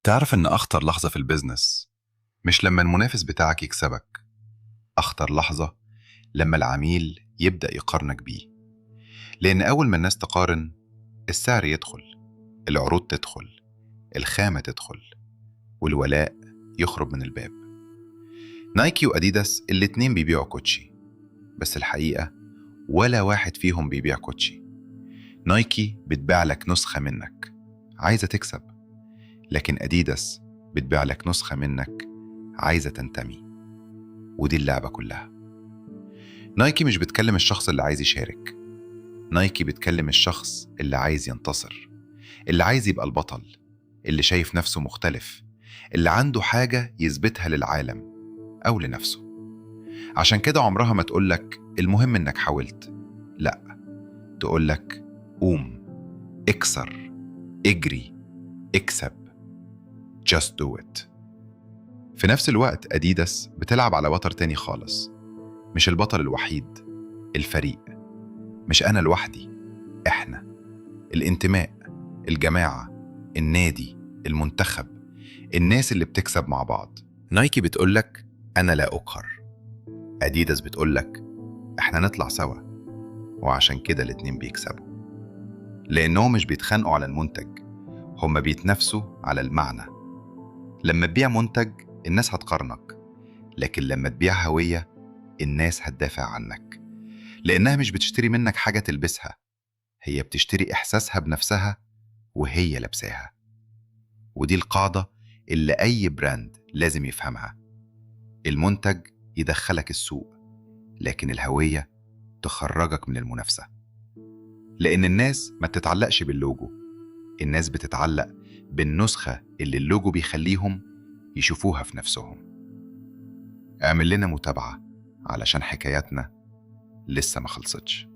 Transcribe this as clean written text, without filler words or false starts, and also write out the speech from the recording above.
تعرف إن أخطر لحظة في البيزنس مش لما المنافس بتاعك يكسبك. أخطر لحظة لما العميل يبدأ يقارنك بيه، لأن أول ما الناس تقارن السعر يدخل، العروض تدخل، الخامة تدخل، والولاء يخرج من الباب. نايكي وأديداس الاتنين بيبيعوا كوتشي، بس الحقيقة ولا واحد فيهم بيبيع كوتشي. نايكي بتبيع لك نسخة منك عايزة تكسب، لكن أديداس بتبيع لك نسخة منك عايزة تنتمي. ودي اللعبة كلها. نايكي مش بتكلم الشخص اللي عايز يشارك، نايكي بتكلم الشخص اللي عايز ينتصر، اللي عايز يبقى البطل، اللي شايف نفسه مختلف، اللي عنده حاجة يثبتها للعالم أو لنفسه. عشان كده عمرها ما تقولك المهم إنك حاولت، لأ، تقولك قوم، اكسر، اجري، اكسب. just do it. في نفس الوقت أديداس بتلعب على وتر تاني خالص. مش البطل الوحيد، الفريق. مش أنا لوحدي، إحنا. الانتماء، الجماعة، النادي، المنتخب، الناس اللي بتكسب مع بعض. نايكي بتقولك أنا لا أقهر، أديداس بتقولك إحنا نطلع سوا. وعشان كده الاتنين بيكسبوا، لأنهم مش بيتخانقوا على المنتج، هما بيتنافسوا على المعنى. لما تبيع منتج الناس هتقارنك، لكن لما تبيع هوية الناس هتدافع عنك، لأنها مش بتشتري منك حاجة تلبسها، هي بتشتري إحساسها بنفسها وهي لابساها. ودي القاعدة اللي أي براند لازم يفهمها. المنتج يدخلك السوق، لكن الهوية تخرجك من المنافسة. لأن الناس ما تتعلقش باللوجو، الناس بتتعلق بالنسخة اللي اللوجو بيخليهم يشوفوها في نفسهم. اعمل لنا متابعة علشان حكاياتنا لسه ما خلصتش.